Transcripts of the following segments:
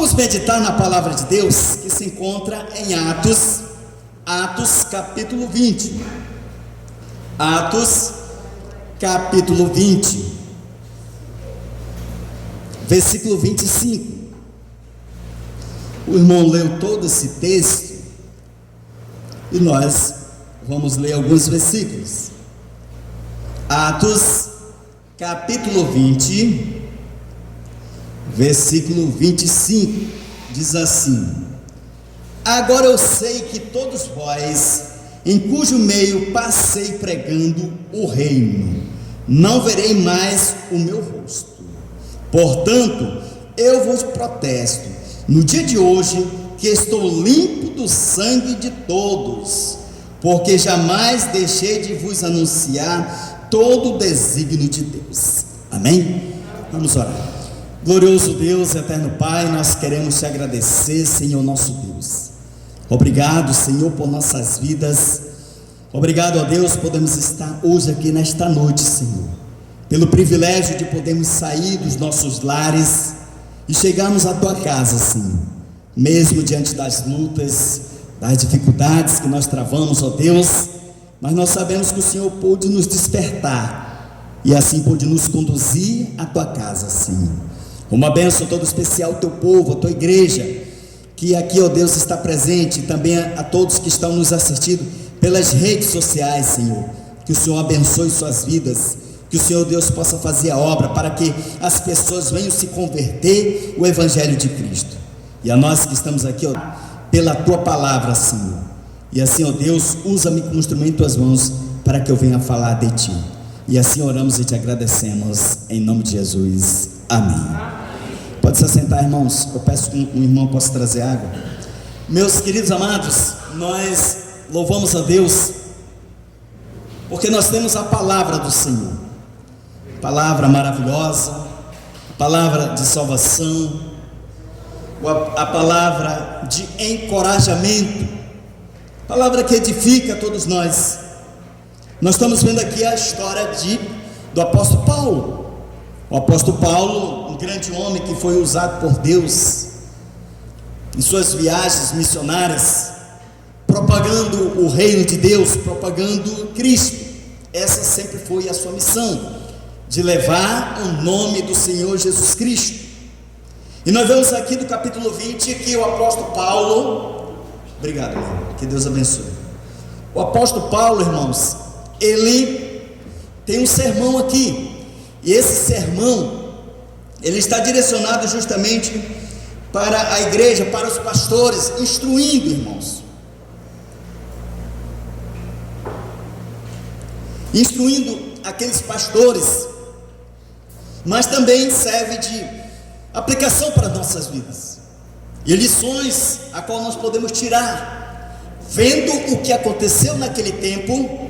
Vamos meditar na palavra de Deus que se encontra em Atos capítulo 20. Atos capítulo 20, versículo 25. O irmão leu todo esse texto e nós vamos ler alguns versículos. Atos capítulo 20, versículo 25, diz assim: agora eu sei que todos vós, em cujo meio passei pregando o reino, não verei mais o meu rosto. Portanto, eu vos protesto, no dia de hoje, que estou limpo do sangue de todos, porque jamais deixei de vos anunciar todo o desígnio de Deus. Amém? Vamos orar. Glorioso Deus, eterno Pai, nós queremos te agradecer, Senhor nosso Deus. Obrigado, Senhor, por nossas vidas. Obrigado, ó Deus, podemos estar hoje aqui nesta noite, Senhor, pelo privilégio de podermos sair dos nossos lares e chegarmos à tua casa, Senhor, mesmo diante das lutas, das dificuldades que nós travamos, ó Deus, mas nós sabemos que o Senhor pôde nos despertar e assim pôde nos conduzir à tua casa, Senhor. Uma bênção todo especial ao teu povo, à tua igreja, que aqui, ó Deus, está presente, e também a todos que estão nos assistindo pelas redes sociais, Senhor. Que o Senhor abençoe suas vidas, que o Senhor Deus possa fazer a obra para que as pessoas venham se converter o Evangelho de Cristo. E a nós que estamos aqui, ó, pela tua palavra, Senhor. E assim, ó Deus, usa-me como instrumento em tuas mãos para que eu venha falar de ti. E assim oramos e te agradecemos em nome de Jesus. Amém. Pode se assentar, irmãos. Eu peço que um irmão possa trazer água. Meus queridos amados, nós louvamos a Deus porque nós temos a palavra do Senhor, palavra maravilhosa, palavra de salvação, a palavra de encorajamento, palavra que edifica todos nós. Nós estamos vendo aqui a história do apóstolo Paulo. O apóstolo Paulo, um grande homem que foi usado por Deus em suas viagens missionárias, propagando o reino de Deus, propagando Cristo. Essa sempre foi a sua missão, de levar o nome do Senhor Jesus Cristo. E nós vemos aqui do capítulo 20 que o apóstolo Paulo, obrigado, irmão, que Deus abençoe. O apóstolo Paulo, irmãos, ele tem um sermão aqui. E esse sermão, ele está direcionado justamente para a igreja, para os pastores, instruindo, irmãos. Instruindo aqueles pastores, mas também serve de aplicação para nossas vidas. E lições a qual nós podemos tirar, vendo o que aconteceu naquele tempo.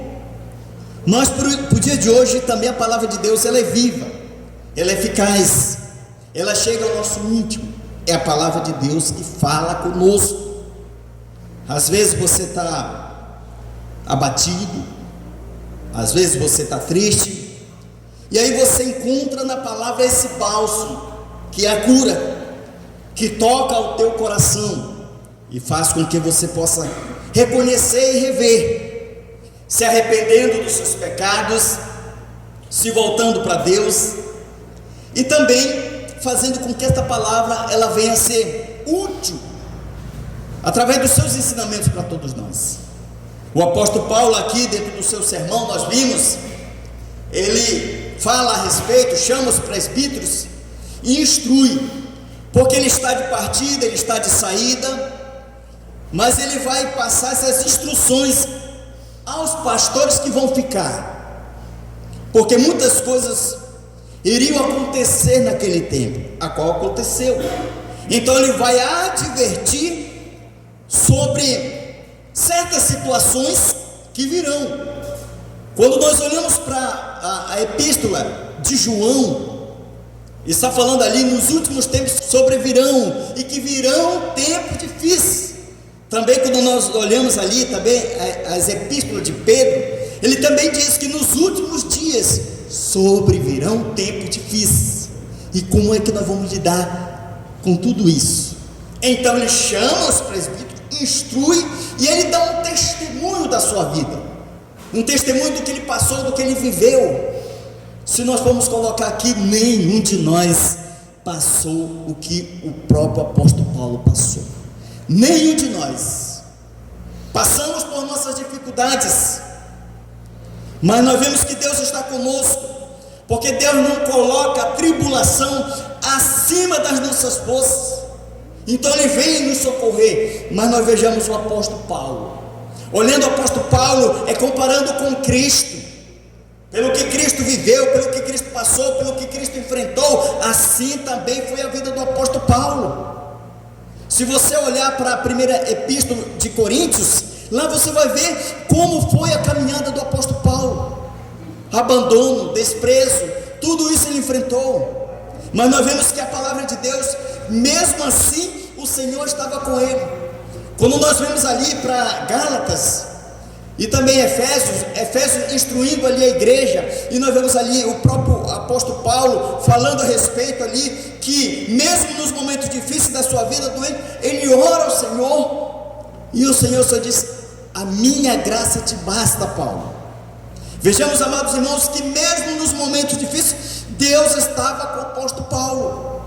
Nós, para o dia de hoje, também a palavra de Deus, ela é viva, ela é eficaz, ela chega ao nosso íntimo. É a palavra de Deus que fala conosco. Às vezes você está abatido, às vezes você está triste, e aí você encontra na palavra esse bálsamo, que é a cura, que toca ao teu coração, e faz com que você possa reconhecer e rever, se arrependendo dos seus pecados, se voltando para Deus, e também fazendo com que esta palavra ela venha a ser útil, através dos seus ensinamentos para todos nós. O apóstolo Paulo aqui, dentro do seu sermão, nós vimos, ele fala a respeito, chama os presbíteros e instrui, porque ele está de partida, ele está de saída, mas ele vai passar essas instruções aos pastores que vão ficar, porque muitas coisas iriam acontecer naquele tempo, a qual aconteceu. Então ele vai advertir sobre certas situações que virão. Quando nós olhamos para a epístola de João, está falando ali nos últimos tempos sobrevirão, e que virão tempos difíceis. Também quando nós olhamos ali também as epístolas de Pedro, ele também diz que nos últimos dias sobrevirão tempos difíceis. E como é que nós vamos lidar com tudo isso? Então ele chama os presbíteros, instrui, e ele dá um testemunho da sua vida, um testemunho do que ele passou, do que ele viveu. Se nós formos colocar aqui, nenhum de nós passou o que o próprio apóstolo Paulo passou. Nenhum de nós. Passamos por nossas dificuldades, mas nós vemos que Deus está conosco, porque Deus não coloca a tribulação acima das nossas forças. Então Ele vem nos socorrer. Mas nós vejamos o apóstolo Paulo, olhando o apóstolo Paulo, comparando com Cristo, pelo que Cristo viveu, pelo que Cristo passou, pelo que Cristo enfrentou, assim também foi a vida do apóstolo Paulo. Se você olhar para a primeira epístola de Coríntios, lá você vai ver como foi a caminhada do apóstolo Paulo. Abandono, desprezo, tudo isso ele enfrentou. Mas nós vemos que a palavra de Deus, mesmo assim, o Senhor estava com ele. Quando nós vemos ali para Gálatas e também Efésios instruindo ali a igreja, e nós vemos ali o próprio apóstolo Paulo falando a respeito ali, que mesmo nos momentos difíceis da sua vida doente, ele ora ao Senhor, e o Senhor só diz: a minha graça te basta, Paulo. Vejamos, amados irmãos, que mesmo nos momentos difíceis, Deus estava com o apóstolo Paulo,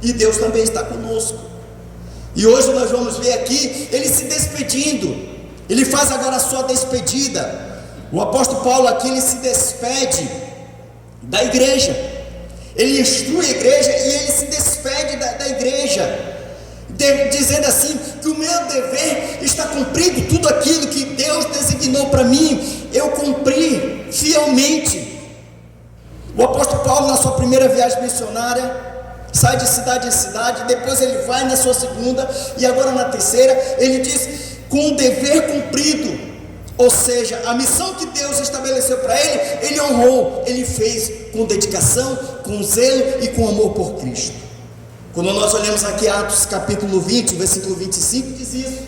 e Deus também está conosco. E hoje nós vamos ver aqui ele se despedindo. Ele faz agora a sua despedida. O apóstolo Paulo aqui, ele se despede da igreja. Ele instrui a igreja e ele se despede da igreja, dizendo assim, que o meu dever está cumprido, tudo aquilo que Deus designou para mim, eu cumpri fielmente. O apóstolo Paulo, na sua primeira viagem missionária, sai de cidade em cidade, depois ele vai na sua segunda, e agora na terceira, ele diz, com o dever cumprido, ou seja, a missão que Deus estabeleceu para ele, ele honrou, ele fez com dedicação, com zelo e com amor por Cristo. Quando nós olhamos aqui Atos capítulo 20, versículo 25, diz isso: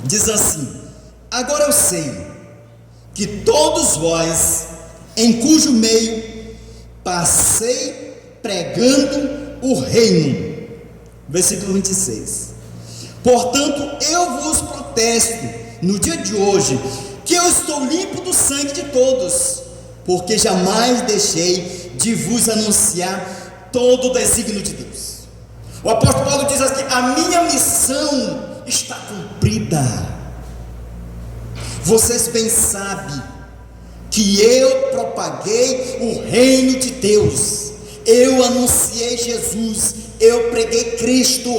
diz assim: agora eu sei que todos vós, em cujo meio passei pregando o reino. Versículo 26. Portanto, eu vos protesto no dia de hoje, que eu estou limpo do sangue de todos, porque jamais deixei de vos anunciar todo o desígnio de Deus. O apóstolo Paulo diz assim: a minha missão está cumprida. Vocês bem sabem que eu propaguei o reino de Deus, eu anunciei Jesus, eu preguei Cristo,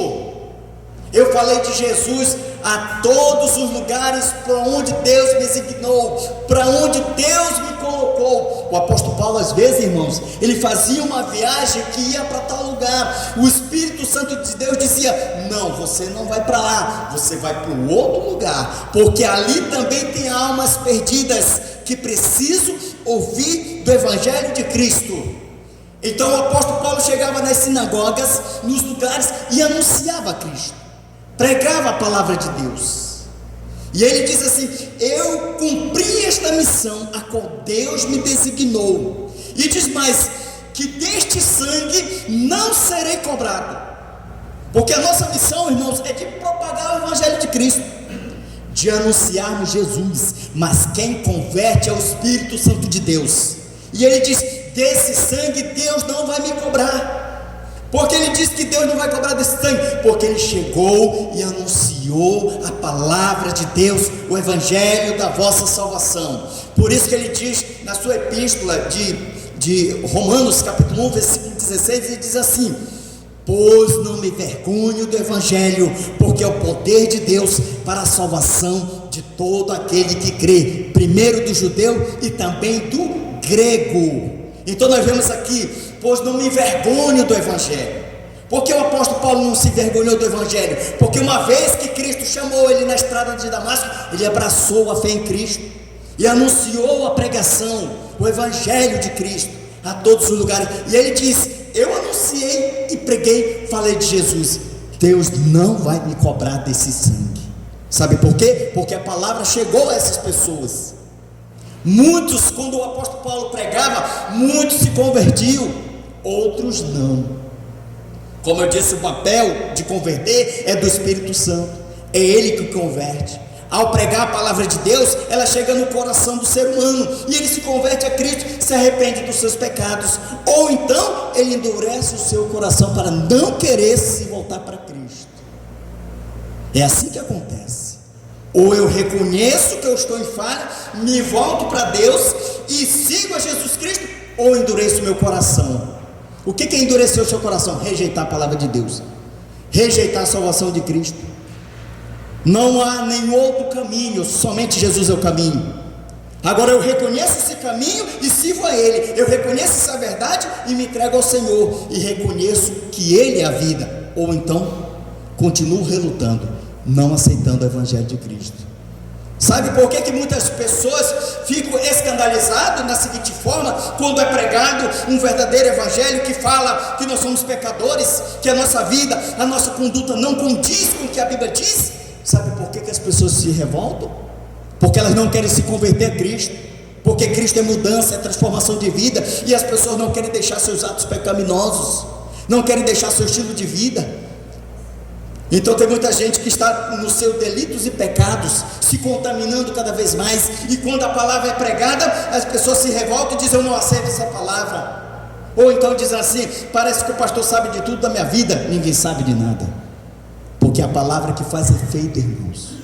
eu falei de Jesus a todos os lugares para onde Deus me designou, para onde Deus me colocou. O apóstolo Paulo, às vezes, irmãos, ele fazia uma viagem que ia para tal lugar, o Espírito Santo de Deus dizia: não, você não vai para lá, você vai para um outro lugar, porque ali também tem almas perdidas que precisam ouvir do Evangelho de Cristo. Então o apóstolo Paulo chegava nas sinagogas, nos lugares, e anunciava Cristo, pregava a palavra de Deus. E ele diz assim: eu cumpri esta missão a qual Deus me designou. E diz mais, que deste sangue não serei cobrado, porque a nossa missão, irmãos, é de propagar o Evangelho de Cristo, de anunciarmos Jesus, mas quem converte é o Espírito Santo de Deus. E ele diz: desse sangue Deus não vai me cobrar. Porque ele diz que Deus não vai cobrar desse sangue? Porque ele chegou e anunciou a palavra de Deus, o Evangelho da vossa salvação. Por isso que ele diz na sua epístola de Romanos capítulo 1, versículo 16, ele diz assim: pois não me vergonho do Evangelho, porque é o poder de Deus para a salvação de todo aquele que crê, primeiro do judeu e também do grego. Então nós vemos aqui: pois não me envergonho do Evangelho. Porque o apóstolo Paulo não se envergonhou do Evangelho? Porque uma vez que Cristo chamou ele na estrada de Damasco, ele abraçou a fé em Cristo e anunciou a pregação, o Evangelho de Cristo a todos os lugares. E ele disse: eu anunciei e preguei, falei de Jesus. Deus não vai me cobrar desse sangue. Sabe por quê? Porque a palavra chegou a essas pessoas. Muitos, quando o apóstolo Paulo pregava, muitos se convertiam. outros não. Como eu disse, o papel de converter é do Espírito Santo, é Ele que converte. Ao pregar a palavra de Deus, ela chega no coração do ser humano, e ele se converte a Cristo, se arrepende dos seus pecados, ou então ele endurece o seu coração para não querer se voltar para Cristo. É assim que acontece. Ou eu reconheço que eu estou em falha, me volto para Deus e sigo a Jesus Cristo, ou endureço o meu coração. O que é endurecer o seu coração? Rejeitar a palavra de Deus, rejeitar a salvação de Cristo. Não há nenhum outro caminho, somente Jesus é o caminho. Agora eu reconheço esse caminho e sirvo a Ele. Eu reconheço essa verdade e me entrego ao Senhor, e reconheço que Ele é a vida. Ou então continuo relutando, não aceitando o Evangelho de Cristo. Sabe por que muitas pessoas ficam escandalizadas da seguinte forma, quando é pregado um verdadeiro Evangelho que fala que nós somos pecadores, que a nossa vida, a nossa conduta não condiz com o que a Bíblia diz? Sabe por que as pessoas se revoltam? Porque elas não querem se converter a Cristo, porque Cristo é mudança, é transformação de vida, e as pessoas não querem deixar seus atos pecaminosos, não querem deixar seu estilo de vida. Então tem muita gente que está nos seus delitos e pecados, se contaminando cada vez mais, e quando a palavra é pregada, as pessoas se revoltam e dizem: eu não aceito essa palavra. Ou então dizem assim: parece que o pastor sabe de tudo da minha vida. Ninguém sabe de nada, porque a palavra que faz efeito, irmãos.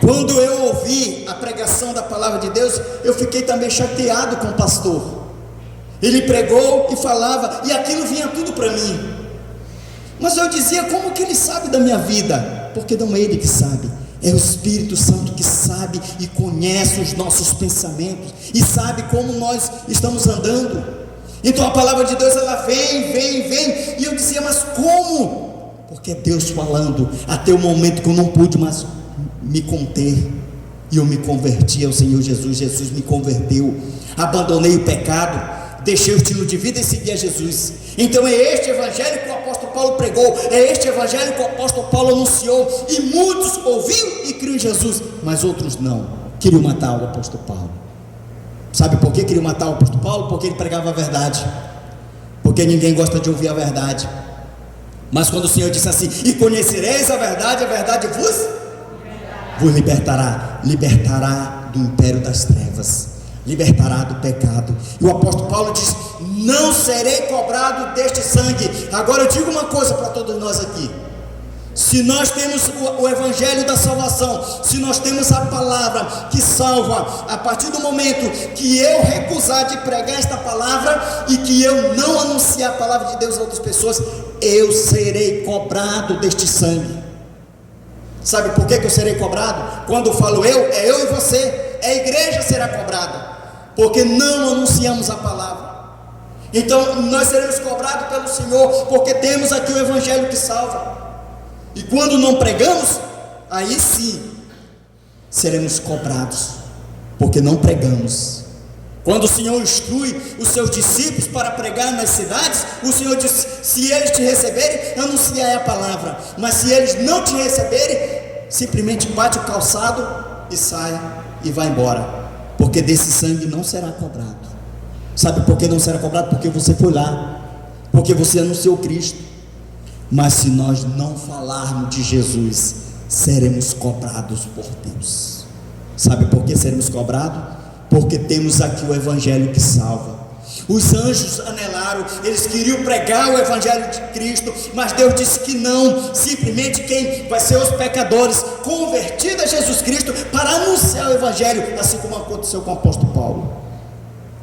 Quando eu ouvi a pregação da palavra de Deus, eu fiquei também chateado com o pastor. Ele pregou e falava, e aquilo vinha tudo para mim. Mas eu dizia: como que ele sabe da minha vida? Porque não é ele que sabe, é o Espírito Santo que sabe e conhece os nossos pensamentos, e sabe como nós estamos andando. Então a palavra de Deus, ela vem, e eu dizia: mas como? Porque é Deus falando, até o momento que eu não pude mais me conter, e eu me converti ao Senhor Jesus. Jesus me converteu, abandonei o pecado, deixei o estilo de vida e segui a Jesus. Então é este Evangelho que o apóstolo Paulo pregou, é este Evangelho que o apóstolo Paulo anunciou, e muitos ouviram e criam em Jesus, mas outros não, queriam matar o apóstolo Paulo. Sabe por que queriam matar o apóstolo Paulo? Porque ele pregava a verdade, porque ninguém gosta de ouvir a verdade. Mas quando o Senhor disse assim: e conhecereis a verdade vos libertará do império das trevas, libertará do pecado. E o apóstolo Paulo diz: não serei cobrado deste sangue. Agora eu digo uma coisa para todos nós aqui: se nós temos o Evangelho da salvação, se nós temos a palavra que salva, a partir do momento que eu recusar de pregar esta palavra, e que eu não anunciar a palavra de Deus a outras pessoas, eu serei cobrado deste sangue. Sabe por que eu serei cobrado? Quando eu falo é eu e você, a igreja será cobrada, porque não anunciamos a palavra. Então nós seremos cobrados pelo Senhor, porque temos aqui o Evangelho que salva. E quando não pregamos, aí sim seremos cobrados, porque não pregamos. Quando o Senhor instrui os seus discípulos para pregar nas cidades, o Senhor diz: se eles te receberem, anunciai a palavra, mas se eles não te receberem, simplesmente bate o calçado e sai e vai embora, porque desse sangue não será cobrado. Sabe por que não será cobrado? Porque você foi lá, porque você anunciou Cristo. Mas se nós não falarmos de Jesus, seremos cobrados por Deus. Sabe por que seremos cobrados? Porque temos aqui o Evangelho que salva. Os anjos anelaram, eles queriam pregar o Evangelho de Cristo, mas Deus disse que não. Simplesmente quem vai ser os pecadores convertidos a Jesus Cristo para anunciar o Evangelho, assim como aconteceu com o apóstolo Paulo.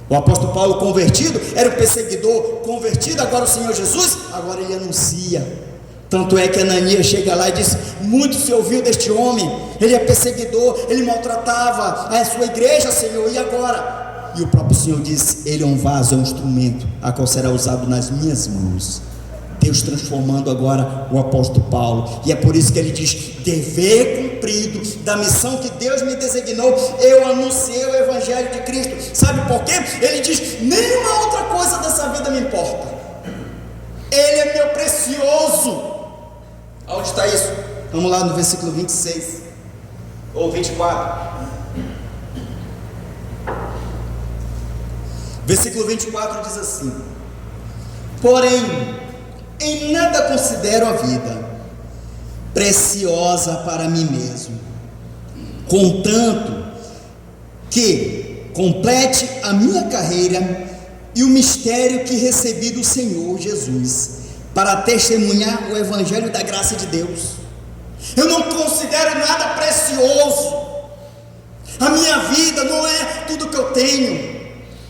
O apóstolo Paulo convertido era o perseguidor, convertido agora o Senhor Jesus, agora ele anuncia. Tanto é que Ananias chega lá e diz: muito se ouviu deste homem, ele é perseguidor, ele maltratava a sua igreja, Senhor, e agora? E o próprio Senhor diz: ele é um vaso, é um instrumento, a qual será usado nas minhas mãos. Deus transformando agora o apóstolo Paulo, e é por isso que ele diz: dever cumprido da missão que Deus me designou, eu anunciei o Evangelho de Cristo. Sabe por quê? Ele diz: nenhuma outra coisa dessa vida me importa, ele é meu precioso. Onde está isso? Vamos lá no versículo 26 ou 24. Versículo 24 diz assim: Porém, em nada considero a vida preciosa para mim mesmo, contanto que complete a minha carreira e o mistério que recebi do Senhor Jesus, para testemunhar o Evangelho da graça de Deus. Eu não considero nada precioso. A minha vida não é tudo que eu tenho,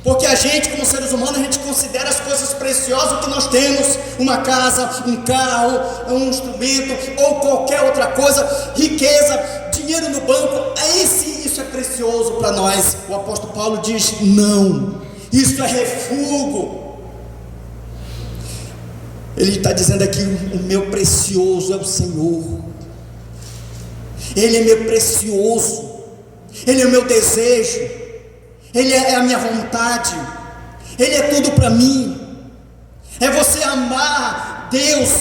porque a gente, como seres humanos, a gente considera as coisas preciosas que nós temos: uma casa, um carro, um instrumento ou qualquer outra coisa, riqueza, dinheiro no banco. Aí sim, isso é precioso para nós. O apóstolo Paulo diz: não, isso é refúgio. Ele está dizendo aqui: o meu precioso é o Senhor. Ele é meu precioso, Ele é o meu desejo, Ele é a minha vontade, Ele é tudo para mim. É você amar Deus,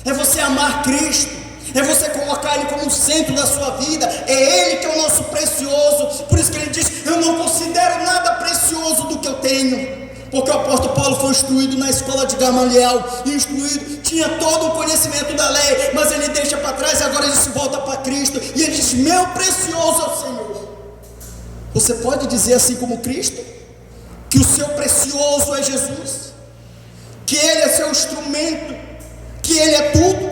é você amar Cristo, é você colocar Ele como o centro da sua vida. É Ele que é o nosso precioso. Por isso que Ele diz: eu não considero nada precioso do que eu tenho. Porque o apóstolo Paulo foi instruído na escola de Gamaliel, tinha todo o conhecimento da lei, mas ele deixa para trás e agora ele se volta para Cristo, e ele diz: meu precioso é o Senhor. Você pode dizer assim como Cristo, que o seu precioso é Jesus, que Ele é seu instrumento, que Ele é tudo?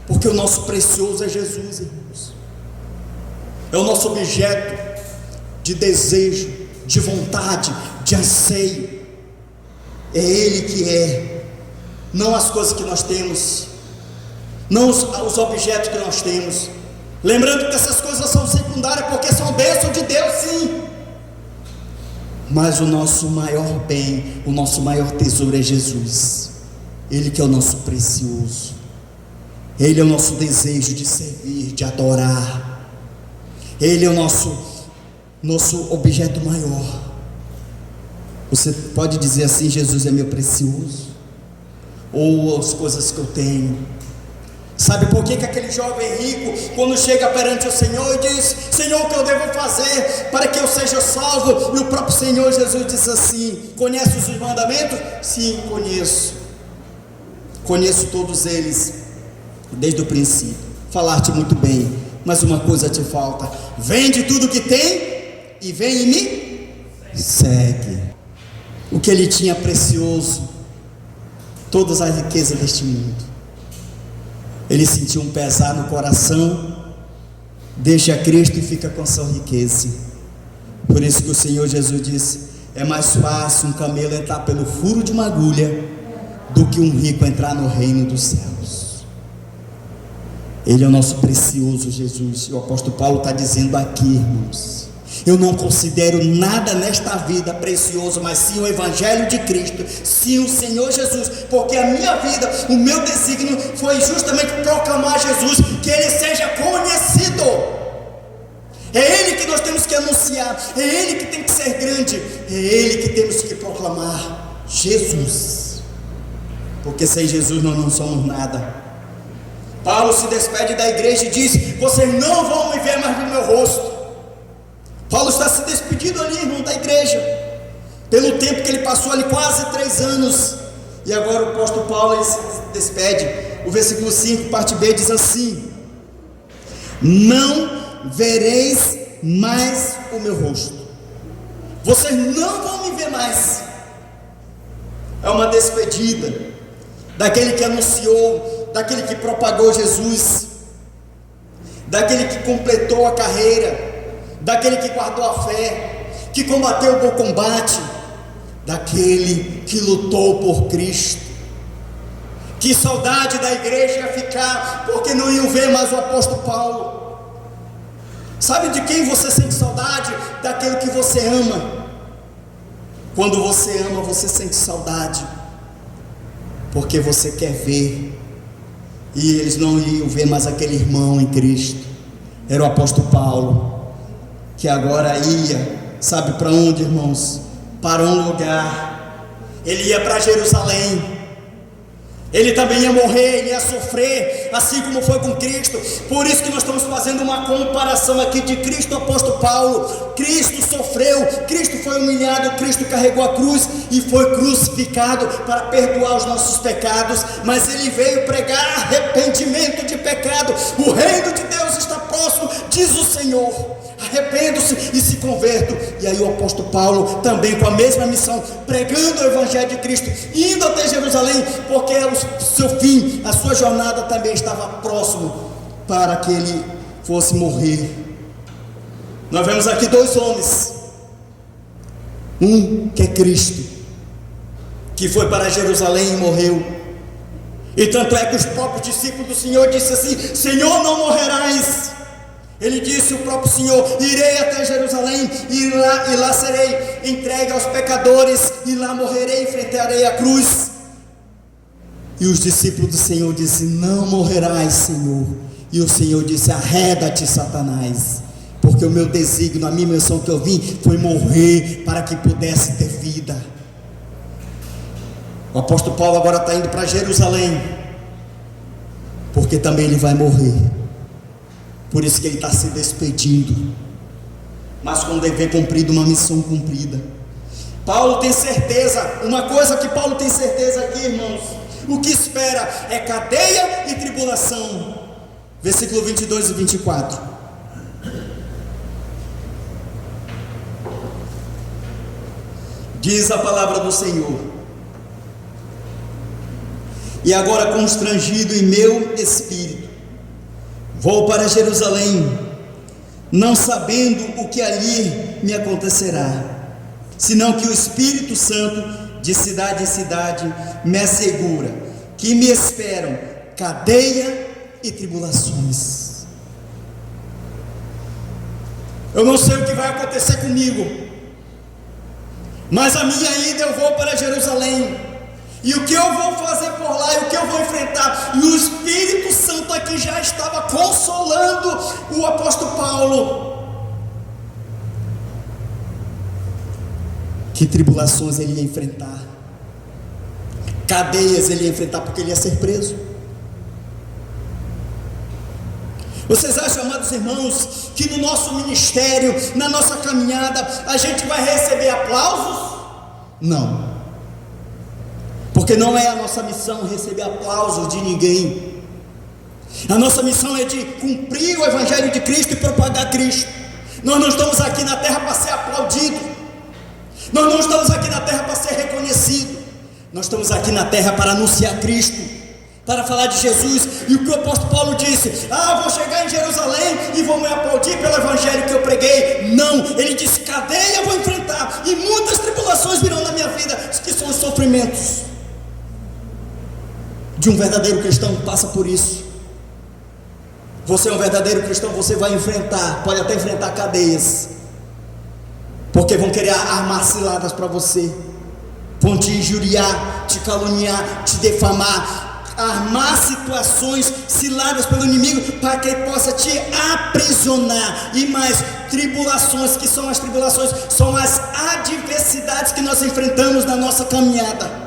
Porque o nosso precioso é Jesus, irmãos. É o nosso objeto de desejo, de vontade, de anseio. É Ele que é, não as coisas que nós temos, não os objetos que nós temos. Lembrando que essas coisas são secundárias, porque são bênçãos de Deus, sim. Mas o nosso maior bem, o nosso maior tesouro é Jesus. Ele que é o nosso precioso. Ele é o nosso desejo de servir, de adorar. Ele é o nosso objeto maior. Você pode dizer assim: Jesus é meu precioso, ou as coisas que eu tenho. Sabe por que aquele jovem rico, quando chega perante o Senhor e diz: Senhor, o que eu devo fazer para que eu seja salvo? E o próprio Senhor Jesus diz assim: conhece os mandamentos? Sim, conheço todos eles, desde o princípio. Falar-te muito bem, mas uma coisa te falta: vende tudo que tem e vem e me segue. O que ele tinha precioso, todas as riquezas deste mundo. Ele sentiu um pesar no coração, deixa Cristo e fica com a sua riqueza. Por isso que o Senhor Jesus disse: é mais fácil um camelo entrar pelo furo de uma agulha do que um rico entrar no reino dos céus. Ele é o nosso precioso Jesus. E o apóstolo Paulo está dizendo aqui, irmãos: eu não considero nada nesta vida precioso, mas sim o Evangelho de Cristo, sim o Senhor Jesus, porque a minha vida, o meu desígnio foi justamente proclamar Jesus, que Ele seja conhecido. É Ele que nós temos que anunciar, é Ele que tem que ser grande, é Ele que temos que proclamar: Jesus. Porque sem Jesus nós não somos nada. Paulo se despede da igreja e diz: vocês não vão me ver mais no meu rosto. Paulo está se despedindo ali, irmão, da igreja, pelo tempo que ele passou ali, quase 3 anos. E agora o apóstolo Paulo, ele se despede. O versículo 5, parte B, diz assim: não vereis mais o meu rosto. Vocês não vão me ver mais. É uma despedida daquele que anunciou, daquele que propagou Jesus, daquele que completou a carreira, daquele que guardou a fé, que combateu o bom combate, daquele que lutou por Cristo. Que saudade da igreja ia ficar, porque não iam ver mais o apóstolo Paulo. Sabe de quem você sente saudade? Daquele que você ama. Quando você ama, você sente saudade, porque você quer ver. E eles não iam ver mais aquele irmão em Cristo. Era o apóstolo Paulo, que agora ia, sabe para onde, irmãos? Para um lugar. Ele ia para Jerusalém. Ele também ia morrer, ele ia sofrer, assim como foi com Cristo. Por isso que nós estamos fazendo uma comparação aqui de Cristo, o apóstolo Paulo. Cristo sofreu, Cristo foi humilhado, Cristo carregou a cruz e foi crucificado para perdoar os nossos pecados. Mas ele veio pregar arrependimento de pecado. O reino de Deus está próximo, diz o Senhor. Arrependo-se e se converto. E aí o apóstolo Paulo também com a mesma missão, pregando o evangelho de Cristo, indo até Jerusalém, porque o seu fim, a sua jornada também estava próximo, para que ele fosse morrer. Nós vemos aqui dois homens, um que é Cristo, que foi para Jerusalém e morreu. E tanto é que os próprios discípulos do Senhor disseram assim: Senhor, não morrerás. Ele disse, o próprio Senhor: irei até Jerusalém e lá serei entregue aos pecadores, e lá morrerei e enfrentarei a cruz. E os discípulos do Senhor disseram: não morrerás, Senhor. E o Senhor disse: arreda-te, Satanás, porque o meu desígnio, a minha missão que eu vim foi morrer para que pudesse ter vida. O apóstolo Paulo agora está indo para Jerusalém, porque também ele vai morrer. Por isso que ele está se despedindo, mas com o dever cumprido, uma missão cumprida. Paulo tem certeza, uma coisa que Paulo tem certeza aqui, irmãos: o que espera é cadeia e tribulação. Versículo 22 e 24. Diz a palavra do Senhor: e agora, constrangido em meu espírito, vou para Jerusalém, não sabendo o que ali me acontecerá, senão que o Espírito Santo, de cidade em cidade, me assegura que me esperam cadeia e tribulações. Eu não sei o que vai acontecer comigo, mas a minha ida eu vou para Jerusalém, e o que eu vou fazer por lá, e o que eu vou enfrentar. E o Espírito Santo aqui já estava consolando o apóstolo Paulo. Que tribulações ele ia enfrentar, cadeias ele ia enfrentar, porque ele ia ser preso. Vocês acham, amados irmãos, que no nosso ministério, na nossa caminhada, a gente vai receber aplausos? Não. Porque não é a nossa missão receber aplausos de ninguém. A nossa missão é de cumprir o evangelho de Cristo e propagar Cristo. Nós não estamos aqui na terra para ser aplaudido, nós não estamos aqui na terra para ser reconhecido. Nós estamos aqui na terra para anunciar Cristo, para falar de Jesus. E o que o apóstolo Paulo disse: vou chegar em Jerusalém e vou me aplaudir pelo evangelho que eu preguei. Não, ele disse: cadeia eu vou enfrentar, e muitas tribulações virão na minha vida, que são os sofrimentos de um verdadeiro cristão. Passa por isso. Você é um verdadeiro cristão, você vai enfrentar, pode até enfrentar cadeias, porque vão querer armar ciladas para você, vão te injuriar, te caluniar, te defamar, armar situações, ciladas pelo inimigo, para que ele possa te aprisionar. E mais, tribulações, que são as tribulações, são as adversidades que nós enfrentamos na nossa caminhada,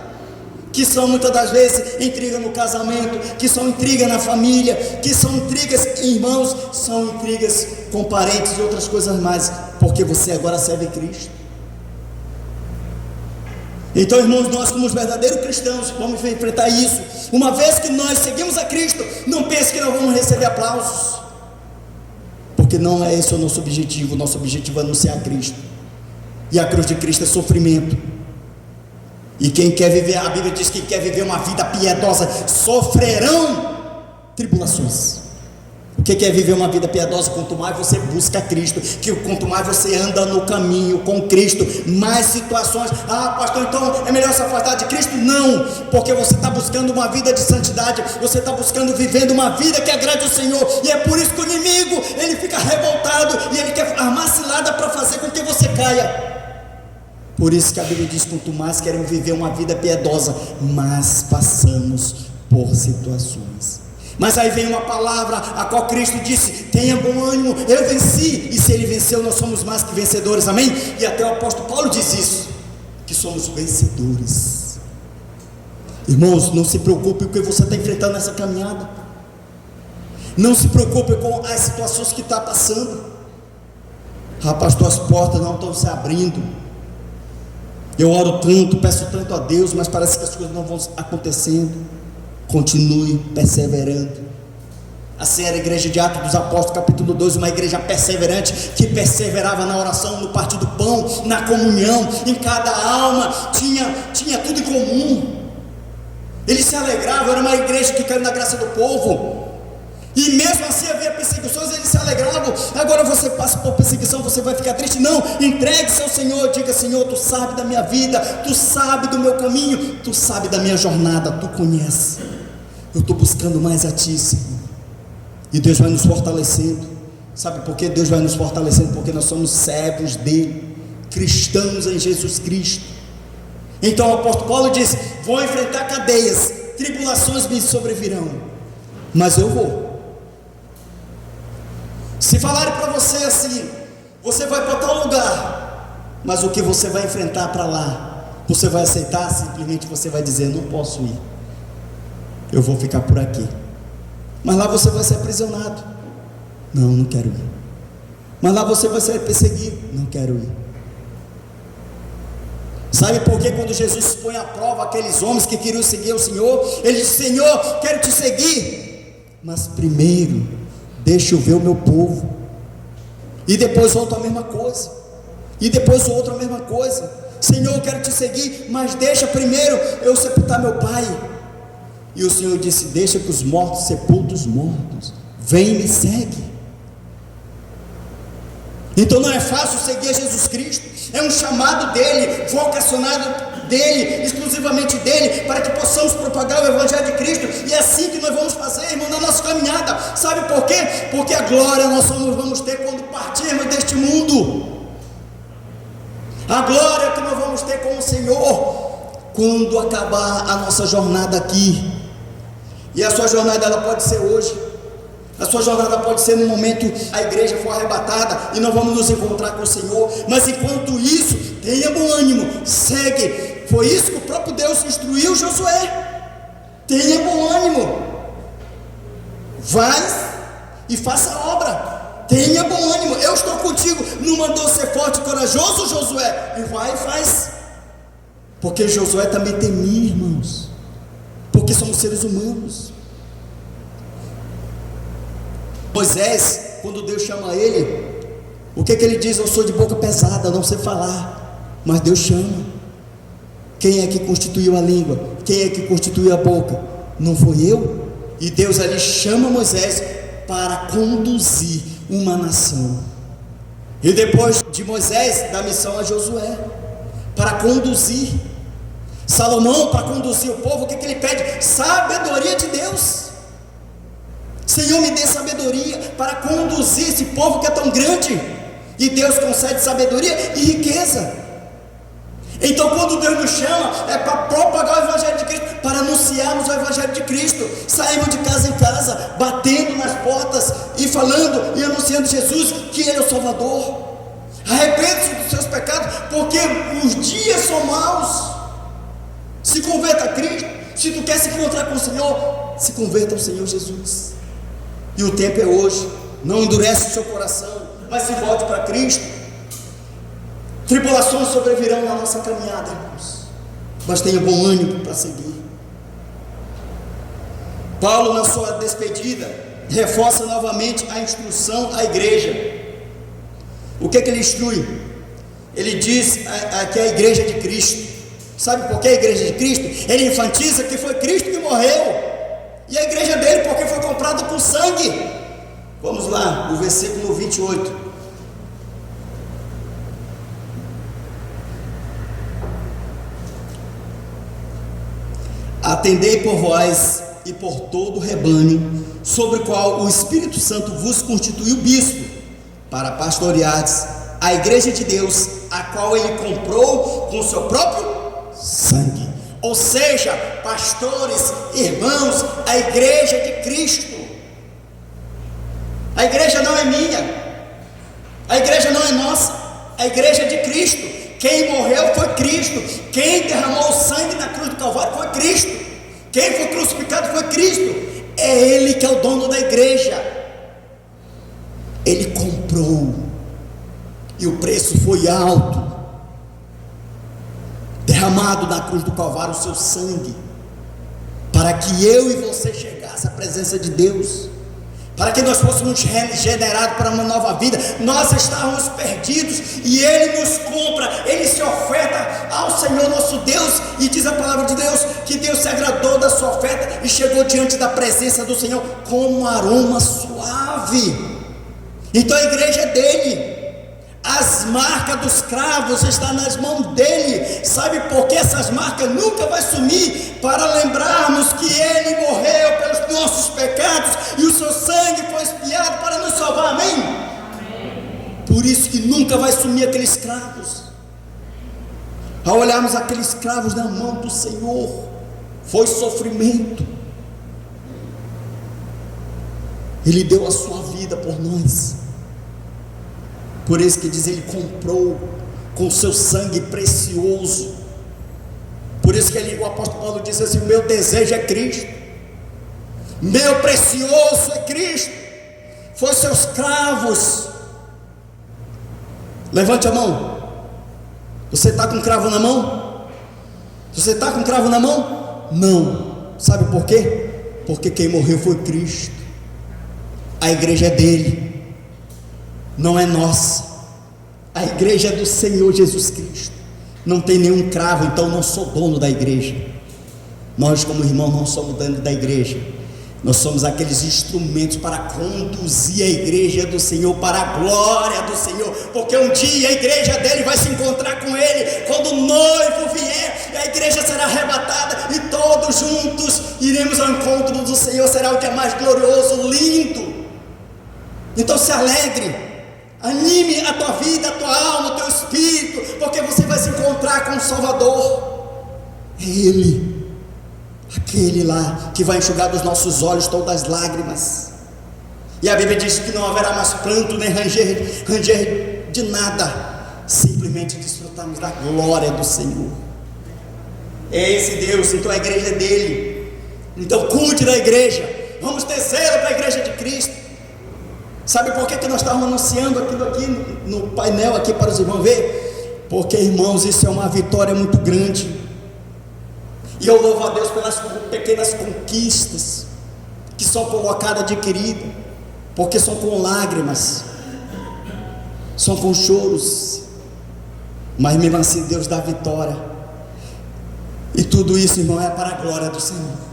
que são muitas das vezes intriga no casamento, que são intriga na família, que são intrigas, irmãos, são intrigas com parentes e outras coisas mais, porque você agora serve Cristo. Então, irmãos, nós como os verdadeiros cristãos vamos enfrentar isso. Uma vez que nós seguimos a Cristo, não pense que nós vamos receber aplausos, porque não é esse o nosso objetivo. O nosso objetivo é anunciar Cristo, e a cruz de Cristo é sofrimento. E quem quer viver, a Bíblia diz que quer viver uma vida piedosa, sofrerão tribulações. O que é viver uma vida piedosa? Quanto mais você busca Cristo, que quanto mais você anda no caminho com Cristo, mais situações. Pastor, então é melhor se afastar de Cristo? Não, porque você está buscando uma vida de santidade, você está buscando, vivendo uma vida que agrade ao Senhor. E é por isso que o inimigo, ele fica revoltado, e ele quer armar cilada para fazer com que você caia. Por isso que a Bíblia diz: quanto mais queremos viver uma vida piedosa, mais passamos por situações. Mas aí vem uma palavra a qual Cristo disse: tenha bom ânimo, eu venci. E se ele venceu, nós somos mais que vencedores, amém? E até o apóstolo Paulo diz isso, que somos vencedores. Irmãos, não se preocupe com o que você está enfrentando nessa caminhada. Não se preocupe com as situações que está passando. Pastor, as portas não estão se abrindo. Eu oro tanto, peço tanto a Deus, mas parece que as coisas não vão acontecendo. Continue perseverando. Assim era a igreja de Atos dos Apóstolos, capítulo 2, uma igreja perseverante, que perseverava na oração, no partir do pão, na comunhão. Em cada alma tinha tudo em comum. Eles se alegravam, era uma igreja que caiu na graça do povo. E mesmo assim havia perseguições, eles se alegravam. Agora você passa por perseguição, você vai ficar triste? Não, entregue-se ao Senhor, diga: Senhor, Tu sabe da minha vida, Tu sabe do meu caminho, Tu sabe da minha jornada, Tu conhece. Eu estou buscando mais a Ti, Senhor. E Deus vai nos fortalecendo. Sabe por que Deus vai nos fortalecendo? Porque nós somos servos dele, cristãos em Jesus Cristo. Então o apóstolo Paulo diz: vou enfrentar cadeias, tribulações me sobrevirão, mas eu vou. Se falarem para você assim: você vai para tal lugar, mas o que você vai enfrentar para lá, você vai aceitar? Simplesmente você vai dizer: não posso ir, eu vou ficar por aqui. Mas lá você vai ser aprisionado. Não quero ir. Mas lá você vai ser perseguido. Não quero ir. Sabe por que quando Jesus põe à prova aqueles homens que queriam seguir o Senhor, ele diz: Senhor, quero te seguir, mas primeiro deixa eu ver o meu povo. E depois outro a mesma coisa. E depois o outro a mesma coisa. Senhor, eu quero te seguir, mas deixa primeiro eu sepultar meu pai. E o Senhor disse: deixa que os mortos sepultem os mortos, vem e me segue. Então não é fácil seguir a Jesus Cristo, é um chamado dele, vocacionado dele, exclusivamente dele, para que possamos propagar o Evangelho de Cristo. E é assim que nós vamos fazer, irmão, na nossa caminhada. Sabe por quê? Porque a glória nós vamos ter quando partirmos deste mundo. A glória que nós vamos ter com o Senhor quando acabar a nossa jornada aqui. E a sua jornada, ela pode ser hoje. A sua jornada pode ser no momento a igreja for arrebatada e nós vamos nos encontrar com o Senhor. Mas enquanto isso, tenha bom ânimo, segue. Foi isso que o próprio Deus instruiu Josué. Tenha bom ânimo, vai e faça a obra. Tenha bom ânimo, eu estou contigo. Não mandou ser forte e corajoso, Josué? E vai e faz. Porque Josué também temia, irmãos, porque somos seres humanos. Moisés, quando Deus chama ele, o que ele diz? Eu sou de boca pesada, não sei falar. Mas Deus chama. Quem é que constituiu a língua? Quem é que constituiu a boca? Não foi eu? E Deus ali chama Moisés para conduzir uma nação. E depois de Moisés, dá missão a Josué para conduzir. Salomão, para conduzir o povo, o que ele pede? Sabedoria de Deus. Senhor, me dê sabedoria para conduzir esse povo que é tão grande. E Deus concede sabedoria e riqueza. Então quando Deus nos chama, é para propagar o Evangelho de Cristo, para anunciarmos o Evangelho de Cristo. Saímos de casa em casa, batendo nas portas e falando e anunciando Jesus, que Ele é o Salvador. Arrepende-se dos seus pecados, porque os dias são maus. Se converta a Cristo. Se tu quer se encontrar com o Senhor, se converta ao Senhor Jesus. E o tempo é hoje. Não endurece o seu coração, mas se volte para Cristo. Tribulações sobrevirão na nossa caminhada, irmãos, mas tenha bom ânimo para seguir. Paulo, na sua despedida, reforça novamente a instrução à igreja. O que ele instrui? Ele diz que é a igreja de Cristo. Sabe por que a igreja de Cristo? Ele enfatiza que foi Cristo que morreu, e a igreja dele porque foi comprada com sangue. Vamos lá, o versículo 28. Atendei por vós e por todo o rebanho, sobre o qual o Espírito Santo vos constituiu bispo, para pastoreardes a igreja de Deus, a qual ele comprou com o seu próprio sangue. Ou seja, pastores, irmãos, a igreja de Cristo. A igreja não é minha, a igreja não é nossa, a igreja é de Cristo. Quem morreu foi Cristo, quem derramou o sangue na cruz do Calvário foi Cristo. Quem foi crucificado foi Cristo. É Ele que é o dono da igreja. Ele comprou, e o preço foi alto. Derramado na cruz do Calvário o seu sangue, para que eu e você chegasse à presença de Deus, para que nós fôssemos regenerados para uma nova vida. Nós estávamos perdidos, e Ele nos compra, Ele se oferta ao Senhor nosso Deus, e diz a palavra de Deus, que Deus se agradou da sua oferta, e chegou diante da presença do Senhor, com um aroma suave. Então a igreja é dele, as marcas dos cravos estão nas mãos dele. Sabe por que essas marcas nunca vai sumir? Para lembrarmos que ele morreu pelos nossos pecados, e o seu sangue foi expiado para nos salvar, amém? Amém. Por isso que nunca vai sumir aqueles cravos. Ao olharmos aqueles cravos na mão do Senhor, foi sofrimento. Ele deu a sua vida por nós. Por isso que diz, Ele comprou com o seu sangue precioso. Por isso que o apóstolo Paulo diz assim: meu desejo é Cristo, meu precioso é Cristo. Foi seus cravos. Levante a mão. Você está com cravo na mão? Você está com cravo na mão? Não. Sabe por quê? Porque quem morreu foi Cristo. A igreja é dele, não é nossa. A igreja é do Senhor Jesus Cristo. Não tem nenhum cravo, então não sou dono da igreja. Nós, como irmãos, não somos dono da igreja. Nós somos aqueles instrumentos para conduzir a igreja do Senhor para a glória do Senhor, porque um dia a igreja dele vai se encontrar com ele. Quando o noivo vier, a igreja será arrebatada, e todos juntos iremos ao encontro do Senhor. Será o dia mais glorioso, lindo. Então se alegre, anime a tua vida, a tua alma, o teu espírito, porque você vai se encontrar com o Salvador. É Ele, aquele lá que vai enxugar dos nossos olhos todas as lágrimas. E a Bíblia diz que não haverá mais pranto nem ranger de nada, simplesmente desfrutamos da glória do Senhor. É esse Deus. Então a igreja é dele. Então cuide da igreja. Vamos ter zelo para a igreja de Cristo. Sabe por que nós estávamos anunciando aquilo aqui no painel aqui para os irmãos ver? Porque, irmãos, isso é uma vitória muito grande. E eu louvo a Deus pelas pequenas conquistas que são colocadas, adquiridas, porque são com lágrimas, são com choros, mas mesmo assim Deus dá vitória. E tudo isso, irmão, é para a glória do Senhor.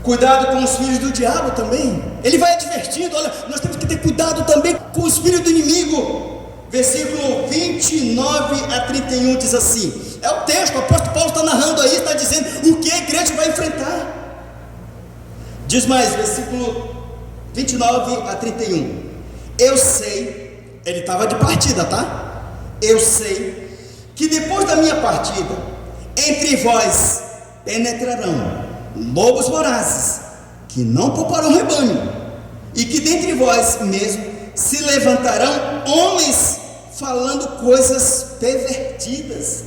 Cuidado com os filhos do diabo também. Ele vai advertindo: olha, nós temos que ter cuidado também com os filhos do inimigo. Versículo 29 a 31 diz assim, é o texto, o apóstolo Paulo está narrando aí, está dizendo o que a igreja vai enfrentar. Diz mais, versículo 29 a 31. Eu sei, ele estava de partida, tá? Eu sei que depois da minha partida, entre vós penetrarão lobos vorazes, que não pouparão rebanho, e que dentre vós mesmo se levantarão homens falando coisas pervertidas,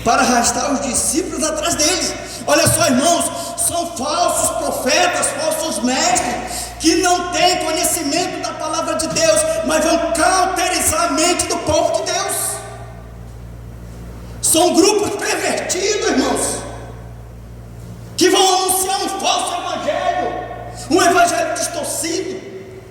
para arrastar os discípulos atrás deles. Olha só, irmãos, são falsos profetas, falsos mestres, que não têm conhecimento da palavra de Deus, mas vão cauterizar a mente do povo de Deus. São grupos pervertidos, irmãos, que vão anunciar um falso evangelho, um evangelho distorcido.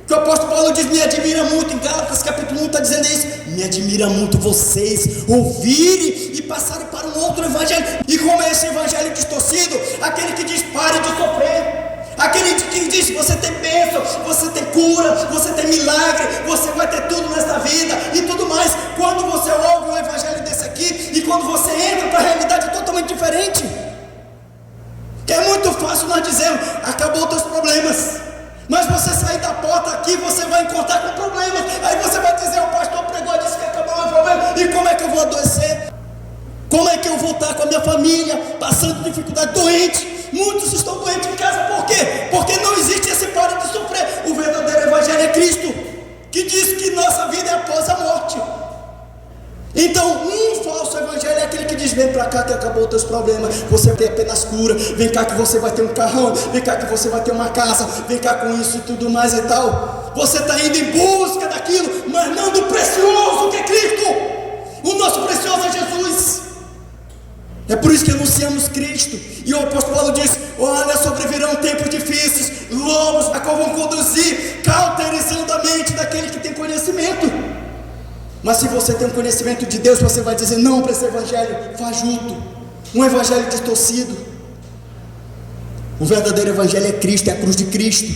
Que o apóstolo Paulo diz, me admira muito, em Gálatas capítulo 1 está dizendo isso, me admira muito vocês ouvirem e passarem para um outro evangelho. E como é esse evangelho distorcido? Aquele que diz, pare de sofrer, aquele que diz, você tem bênção, você tem cura, você tem milagre, você vai ter tudo nesta vida e tudo mais. Quando você ouve um evangelho desse aqui, e quando você entra para a realidade totalmente diferente, que é muito fácil nós dizermos, acabou os teus problemas, mas você sair da porta aqui, você vai encontrar com problemas. Aí você vai dizer, o pastor pregou, disse que acabou o meu problema, e como é que eu vou adoecer? Como é que eu vou estar com a minha família, passando dificuldade, doente? Muitos estão doentes em casa, por quê? Porque não existe esse pare de sofrer. O verdadeiro evangelho é Cristo, que diz que nossa vida é após a morte. Então, um falso evangelho é aquele que diz: vem para cá que acabou os teus problemas, você vai ter apenas cura, vem cá que você vai ter um carrão, vem cá que você vai ter uma casa, vem cá com isso e tudo mais e tal. Você está indo em busca daquilo, mas não do precioso que é Cristo. O nosso precioso é Jesus. É por isso que anunciamos Cristo. E o apóstolo Paulo diz: olha, sobrevirão tempos difíceis, lobos a qual vão conduzir, cauterizando a mente daquele que tem conhecimento. Mas se você tem um conhecimento de Deus, você vai dizer não para esse evangelho fajuto, um evangelho distorcido. O verdadeiro evangelho é Cristo, é a cruz de Cristo,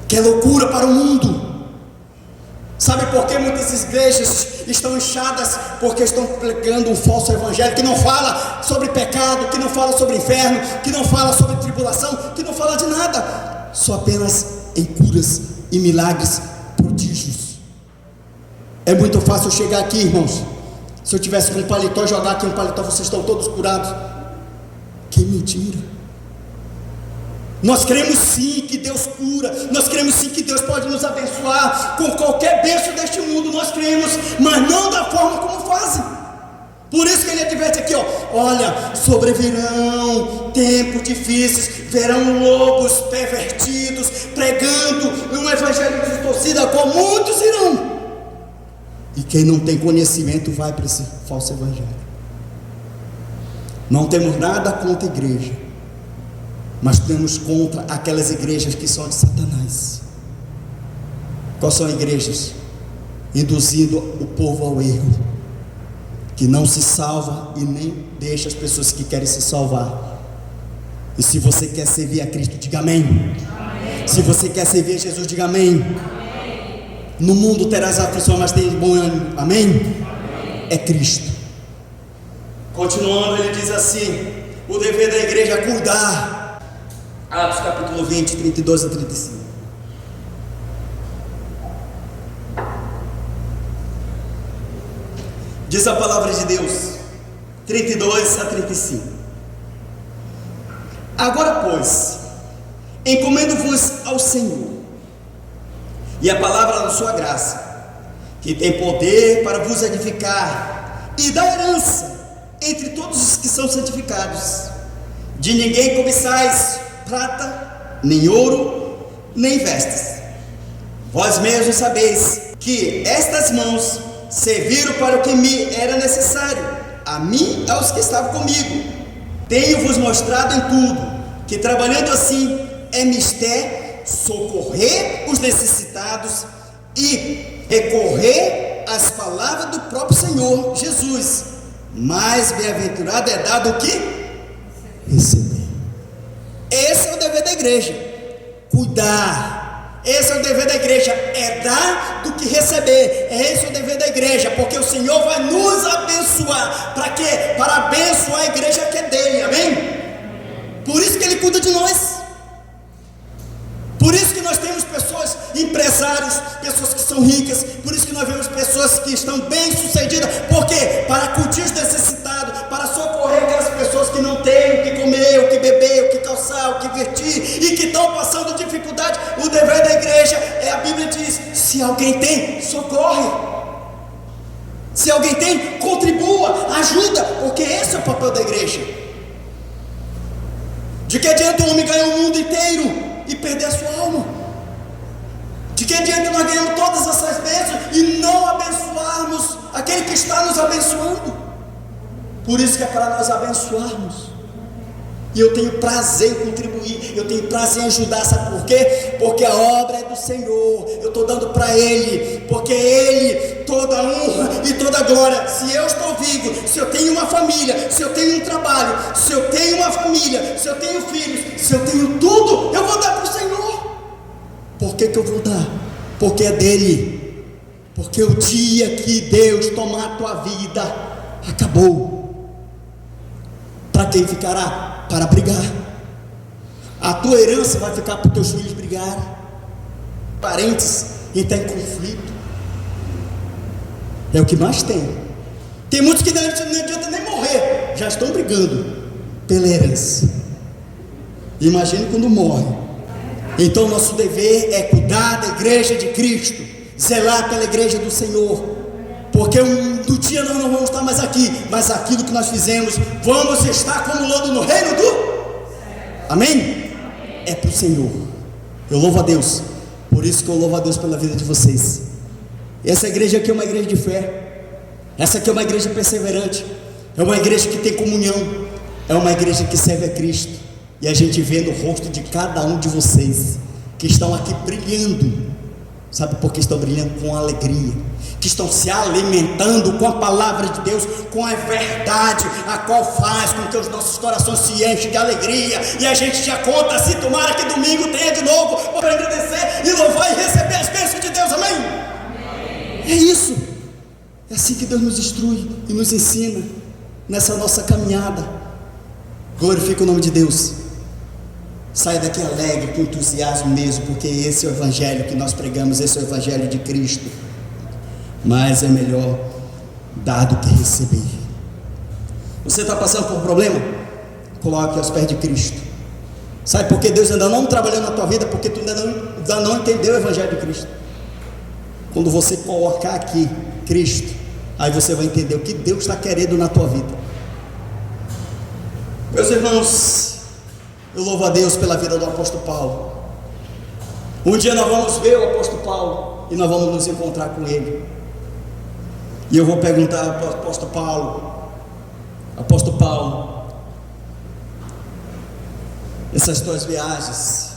que é loucura para o mundo. Sabe por que muitas igrejas estão inchadas? Porque estão pregando um falso evangelho que não fala sobre pecado, que não fala sobre inferno, que não fala sobre tribulação, que não fala de nada, só apenas em curas e milagres, prodígios. É muito fácil chegar aqui, irmãos. Se eu tivesse com um paletó, jogar aqui um paletó, vocês estão todos curados. Que mentira. Nós cremos sim que Deus cura, nós cremos sim que Deus pode nos abençoar com qualquer bênção deste mundo, nós cremos, mas não da forma como fazem. Por isso que ele adverte aqui, ó: olha, sobrevirão tempos difíceis, verão lobos pervertidos, pregando um evangelho distorcido, a qual muitos irão. E quem não tem conhecimento vai para esse falso evangelho. Não temos nada contra a igreja, mas temos contra aquelas igrejas que são de Satanás. Quais são igrejas? Induzindo o povo ao erro, que não se salva e nem deixa as pessoas que querem se salvar. E se você quer servir a Cristo, diga amém. Amém. Se você quer servir a Jesus, diga amém. Amém. No mundo terás aflição, mas tem bom ânimo. Amém? Amém? É Cristo. Continuando, ele diz assim: o dever da igreja é cuidar. Atos capítulo 20, 32 a 35. Diz a palavra de Deus, 32 a 35. Agora, pois, encomendo-vos ao Senhor e a palavra da sua graça, que tem poder para vos edificar e dar herança entre todos os que são santificados. De ninguém cobiçais prata, nem ouro, nem vestes. Vós mesmos sabeis que estas mãos serviram para o que me era necessário, a mim e aos que estavam comigo. Tenho-vos mostrado em tudo que, trabalhando assim, é mister socorrer os necessitados e recorrer às palavras do próprio Senhor Jesus. Mais bem-aventurado é dado o que? Receber. Esse é o dever da igreja, cuidar. Esse é o dever da igreja, é dar do que receber. Esse é o dever da igreja, porque o Senhor vai nos abençoar. Para quê? Para abençoar a igreja que é dele, amém? Por isso que ele cuida de nós. Por isso que nós temos pessoas empresárias, pessoas que são ricas. Por isso que nós vemos pessoas que estão bem sucedidas. Por quê? Para acudir os necessitados, para socorrer aquelas pessoas que não têm o que comer, o que beber, o que calçar, o que vestir, e que estão passando dificuldade. O dever da igreja a Bíblia diz: se alguém tem, socorre. Se alguém tem, contribua, ajuda, porque esse é o papel da igreja. De que adianta o homem ganhar o mundo inteiro e perder a sua alma? De que adianta nós ganharmos todas essas bênçãos e não abençoarmos aquele que está nos abençoando? Por isso que é para nós abençoarmos. E eu tenho prazer em contribuir, eu tenho prazer em ajudar. Sabe por quê? Porque a obra é do Senhor, eu estou dando para Ele, porque Ele, toda a honra e toda a glória. Se eu estou vivo, se eu tenho uma família, se eu tenho um trabalho, se eu tenho uma família, se eu tenho filhos, se eu tenho tudo, eu vou dar para o Senhor. Por que eu vou dar? Porque é dele. Porque o dia que Deus tomar a tua vida, acabou. Para quem ficará? Para brigar. A tua herança vai ficar para os teus filhos brigarem. Parentes entrar em conflito. É o que mais tem. Tem muitos que não adianta nem morrer, já estão brigando pela herança. Imagine quando morre. Então nosso dever é cuidar da igreja de Cristo, zelar pela igreja do Senhor. porque no dia nós não vamos estar mais aqui, mas aquilo que nós fizemos, vamos estar acumulando no reino do... Amém? É para o Senhor. Eu louvo a Deus, por isso que eu louvo a Deus pela vida de vocês. Essa igreja aqui é uma igreja de fé, essa aqui é uma igreja perseverante, é uma igreja que tem comunhão, é uma igreja que serve a Cristo. E a gente vê no rosto de cada um de vocês que estão aqui brilhando. Sabe por que estão brilhando? Com alegria, que estão se alimentando com a palavra de Deus, com a verdade, a qual faz com que os nossos corações se enchem de alegria, e a gente já conta, se tomara que domingo tenha de novo, para agradecer e louvar e receber as bênçãos de Deus. Amém? Amém. É isso, é assim que Deus nos instrui e nos ensina nessa nossa caminhada. Glorifica o nome de Deus. Saia daqui alegre, com entusiasmo mesmo, porque esse é o evangelho que nós pregamos, esse é o evangelho de Cristo. Mas é melhor dar do que receber. Você está passando por um problema? Coloque aos pés de Cristo. Sabe por que Deus ainda não trabalhou na tua vida? Porque tu ainda não entendeu o evangelho de Cristo. Quando você colocar aqui Cristo, aí você vai entender o que Deus está querendo na tua vida. Meus irmãos, eu louvo a Deus pela vida do apóstolo Paulo. Um dia nós vamos ver o apóstolo Paulo e nós vamos nos encontrar com ele. E eu vou perguntar para o apóstolo Paulo, essas tuas viagens,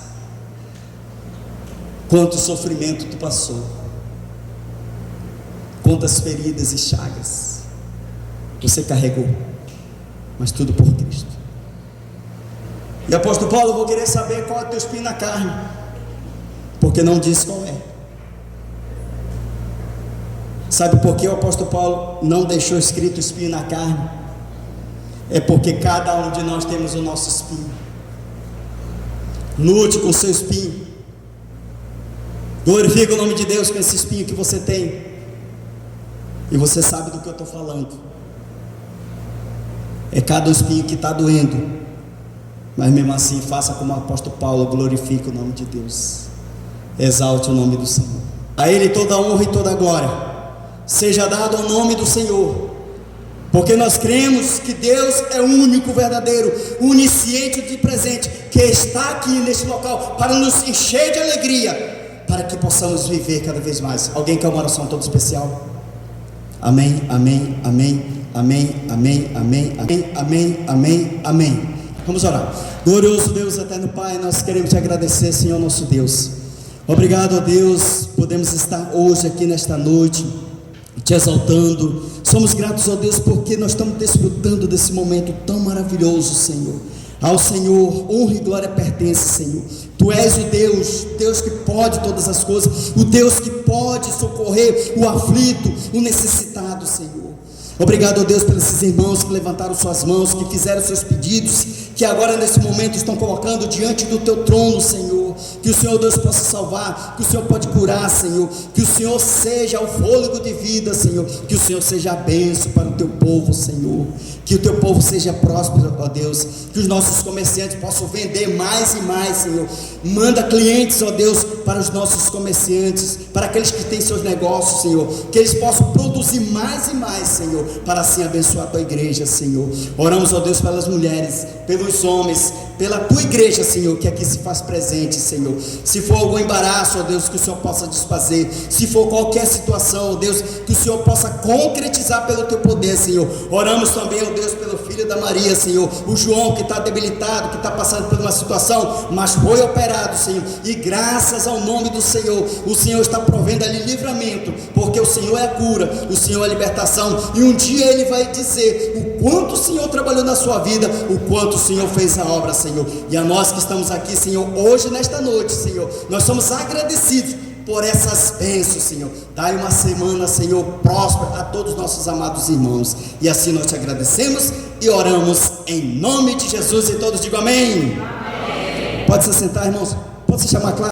quanto sofrimento tu passou, quantas feridas e chagas você carregou, mas tudo por Cristo. E apóstolo Paulo, eu vou querer saber qual é o teu espinho na carne, porque não disse qual é. Sabe por que o apóstolo Paulo não deixou escrito espinho na carne? É porque cada um de nós temos o nosso espinho. Lute com o seu espinho, glorifique o nome de Deus com esse espinho que você tem. E você sabe do que eu estou falando. É cada espinho que está doendo, mas mesmo assim, faça como o apóstolo Paulo, glorifique o nome de Deus, exalte o nome do Senhor. A Ele toda a honra e toda a glória seja dado ao nome do Senhor, porque nós cremos que Deus é o único verdadeiro, onisciente e presente, que está aqui neste local para nos encher de alegria, para que possamos viver cada vez mais. Alguém quer uma oração toda especial? Amém, amém, amém, amém, amém, amém, amém, amém, amém, amém. Vamos orar. Glorioso Deus, eterno Pai, nós queremos te agradecer, Senhor nosso Deus. Obrigado, ó Deus, podemos estar hoje aqui nesta noite te exaltando. Somos gratos, ó Deus, porque nós estamos desfrutando desse momento tão maravilhoso, Senhor. Ao Senhor honra e glória pertence, Senhor. Tu és o Deus que pode todas as coisas, o Deus que pode socorrer o aflito, o necessitado, Senhor. Obrigado, ó Deus, pelos esses irmãos que levantaram suas mãos, que fizeram seus pedidos, que agora nesse momento estão colocando diante do teu trono, Senhor. Que o Senhor Deus possa salvar, que o Senhor pode curar, Senhor, que o Senhor seja o fôlego de vida, Senhor, que o Senhor seja a bênção para o teu povo, Senhor, que o teu povo seja próspero, ó Deus, que os nossos comerciantes possam vender mais e mais, Senhor. Manda clientes, ó Deus, para os nossos comerciantes, para aqueles que têm seus negócios, Senhor, que eles possam produzir mais e mais, Senhor, para assim abençoar a tua igreja, Senhor. Oramos, ó Deus, pelas mulheres, pelos homens, pela tua igreja, Senhor, que aqui se faz presente, Senhor. Se for algum embaraço, ó Deus, que o Senhor possa desfazer. Se for qualquer situação, ó Deus, que o Senhor possa concretizar pelo teu poder, Senhor. Oramos também, ó Deus, pelo filho da Maria, Senhor, o João, que está debilitado, que está passando por uma situação, mas foi operado, Senhor, e graças ao nome do Senhor, o Senhor está provendo ali livramento, porque o Senhor é a cura, o Senhor é a libertação, e um dia Ele vai dizer o quanto o Senhor trabalhou na sua vida, o quanto o Senhor fez a obra, Senhor. E a nós que estamos aqui, Senhor, hoje nesta noite, Senhor, nós somos agradecidos por essas bênçãos, Senhor. Dai uma semana, Senhor, próspera a todos os nossos amados irmãos, e assim nós te agradecemos e oramos em nome de Jesus, e todos digam amém. Amém. Pode se sentar, irmãos, pode se chamar claro.